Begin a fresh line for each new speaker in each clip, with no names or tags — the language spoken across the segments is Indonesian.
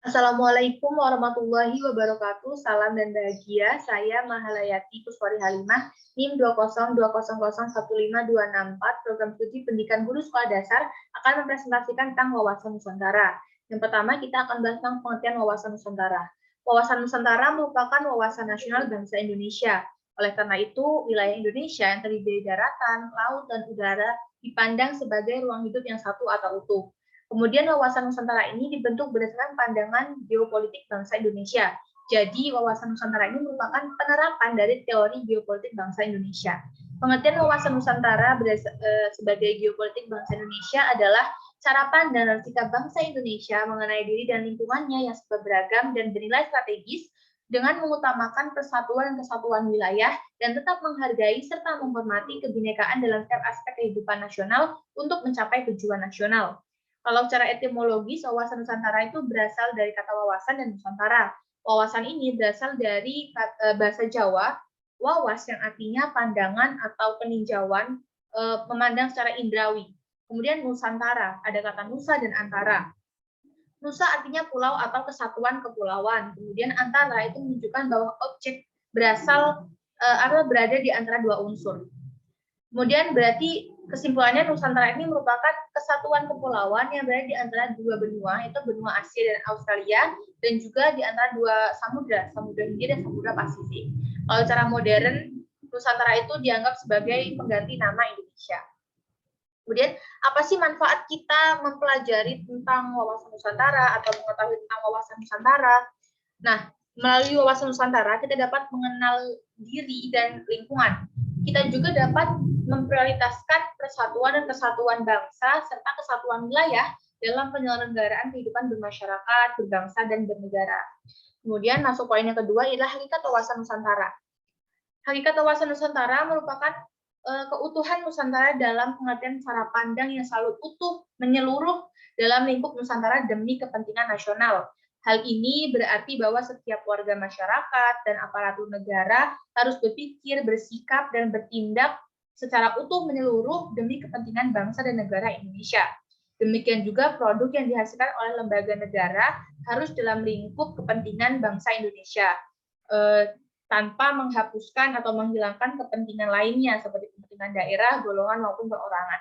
Assalamualaikum warahmatullahi wabarakatuh. Salam dan bahagia. Saya Mahalayati Kuswari Halimah, NIM 20000152664, Program Studi Pendidikan Guru Sekolah Dasar akan mempresentasikan tentang wawasan Nusantara. Yang pertama, kita akan bahas tentang pengertian wawasan Nusantara. Wawasan Nusantara merupakan wawasan nasional bangsa Indonesia. Oleh karena itu, wilayah Indonesia yang terdiri dari daratan, laut, dan udara dipandang sebagai ruang hidup yang satu atau utuh. Kemudian wawasan Nusantara ini dibentuk berdasarkan pandangan geopolitik bangsa Indonesia. Jadi wawasan Nusantara ini merupakan penerapan dari teori geopolitik bangsa Indonesia. Pengertian wawasan Nusantara sebagai geopolitik bangsa Indonesia adalah cara pandang dan sikap bangsa Indonesia mengenai diri dan lingkungannya yang beragam dan bernilai strategis dengan mengutamakan persatuan dan kesatuan wilayah dan tetap menghargai serta menghormati kebinekaan dalam setiap aspek kehidupan nasional untuk mencapai tujuan nasional. Kalau secara etimologis, wawasan Nusantara itu berasal dari kata wawasan dan Nusantara. Wawasan ini berasal dari bahasa Jawa, wawas yang artinya pandangan atau peninjauan, memandang secara indrawi. Kemudian Nusantara, ada kata Nusa dan Antara. Nusa artinya pulau atau kesatuan kepulauan. Kemudian Antara itu menunjukkan bahwa objek berasal atau berada di antara dua unsur. Kemudian berarti kesimpulannya Nusantara ini merupakan kesatuan kepulauan yang berada di antara dua benua, itu benua Asia dan Australia, dan juga di antara dua samudra, Samudra Hindia dan Samudra Pasifik. Kalau secara modern, Nusantara itu dianggap sebagai pengganti nama Indonesia. Kemudian, apa sih manfaat kita mempelajari tentang wawasan Nusantara atau mengetahui tentang wawasan Nusantara? Nah, melalui wawasan Nusantara, kita dapat mengenal diri dan lingkungan. Kita juga dapat memprioritaskan persatuan dan kesatuan bangsa serta kesatuan wilayah dalam penyelenggaraan kehidupan bermasyarakat, berbangsa, dan bernegara. Kemudian masuk poin yang kedua ialah hakikat wawasan Nusantara. Hakikat wawasan Nusantara merupakan keutuhan Nusantara dalam pengertian cara pandang yang selalu utuh, menyeluruh dalam lingkup Nusantara demi kepentingan nasional. Hal ini berarti bahwa setiap warga masyarakat dan aparatur negara harus berpikir, bersikap, dan bertindak secara utuh menyeluruh demi kepentingan bangsa dan negara Indonesia. Demikian juga produk yang dihasilkan oleh lembaga negara harus dalam lingkup kepentingan bangsa Indonesia, tanpa menghapuskan atau menghilangkan kepentingan lainnya seperti kepentingan daerah, golongan, maupun perorangan.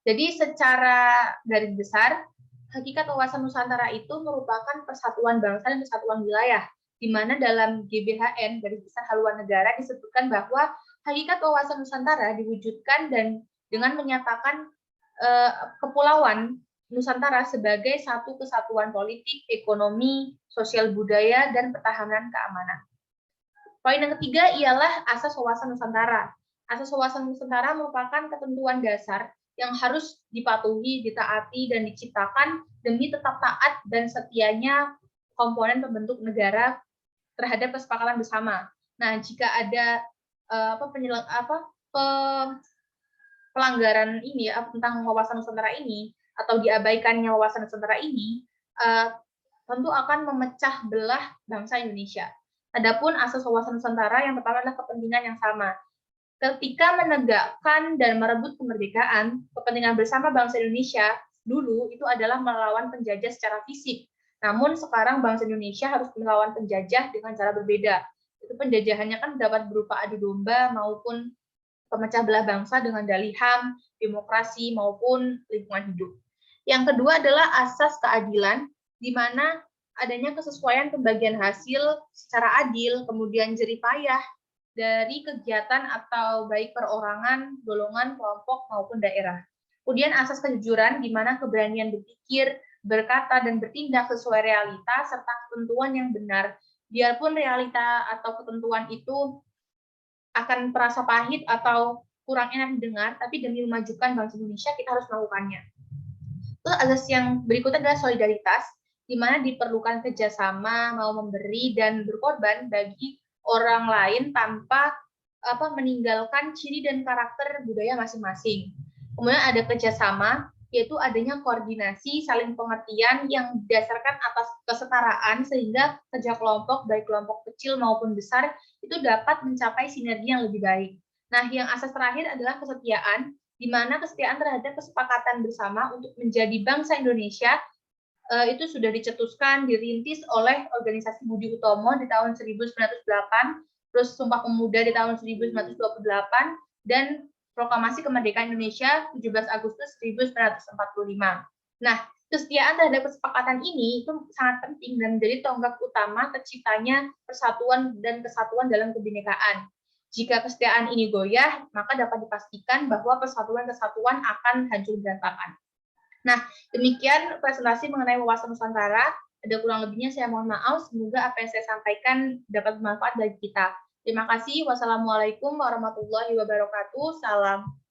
Jadi secara garis besar, hakikat wawasan Nusantara itu merupakan persatuan bangsa dan kesatuan wilayah, di mana dalam GBHN, Garis Besar Haluan Negara, disebutkan bahwa hakikat wawasan Nusantara diwujudkan dan dengan menyatakan kepulauan Nusantara sebagai satu kesatuan politik, ekonomi, sosial budaya, dan pertahanan keamanan. Poin yang ketiga ialah asas wawasan Nusantara. Asas wawasan Nusantara merupakan ketentuan dasar yang harus dipatuhi, ditaati, dan diciptakan demi tetap taat dan setianya komponen pembentuk negara terhadap kesepakatan bersama. Nah, jika ada pelanggaran ini tentang wawasan Nusantara ini atau diabaikannya wawasan Nusantara ini, tentu akan memecah belah bangsa Indonesia. Adapun asas wawasan Nusantara yang pertama adalah kepentingan yang sama. Ketika menegakkan dan merebut kemerdekaan, kepentingan bersama bangsa Indonesia dulu itu adalah melawan penjajah secara fisik. Namun sekarang bangsa Indonesia harus melawan penjajah dengan cara berbeda. Itu penjajahannya kan dapat berupa adu domba maupun pemecah belah bangsa dengan dalih HAM, demokrasi maupun lingkungan hidup. Yang kedua adalah asas keadilan, di mana adanya kesesuaian pembagian hasil secara adil, kemudian jerih payah dari kegiatan atau baik perorangan, golongan, kelompok, maupun daerah. Kemudian asas kejujuran, di mana keberanian berpikir, berkata, dan bertindak sesuai realitas, serta ketentuan yang benar. Biarpun realita atau ketentuan itu akan terasa pahit atau kurang enak didengar, tapi demi memajukan bangsa Indonesia, kita harus melakukannya. Terus asas yang berikutnya adalah solidaritas, di mana diperlukan kerjasama, mau memberi, dan berkorban bagi orang lain tanpa meninggalkan ciri dan karakter budaya masing-masing. Kemudian ada kerjasama, yaitu adanya koordinasi, saling pengertian yang didasarkan atas kesetaraan sehingga kerja kelompok, baik kelompok kecil maupun besar, itu dapat mencapai sinergi yang lebih baik. Nah, yang asas terakhir adalah kesetiaan, di mana kesetiaan terhadap kesepakatan bersama untuk menjadi bangsa Indonesia itu sudah dicetuskan, dirintis oleh organisasi Budi Utomo di tahun 1908, terus Sumpah Pemuda di tahun 1928, dan Proklamasi Kemerdekaan Indonesia 17 Agustus 1945. Nah, kesetiaan terhadap kesepakatan ini itu sangat penting dan menjadi tonggak utama terciptanya persatuan dan kesatuan dalam kebinekaan. Jika kesetiaan ini goyah, maka dapat dipastikan bahwa persatuan-kesatuan akan hancur berantakan. Nah, demikian presentasi mengenai wawasan Nusantara. Ada kurang lebihnya saya mohon maaf. Semoga apa yang saya sampaikan dapat bermanfaat bagi kita. Terima kasih. Wassalamualaikum warahmatullahi wabarakatuh. Salam.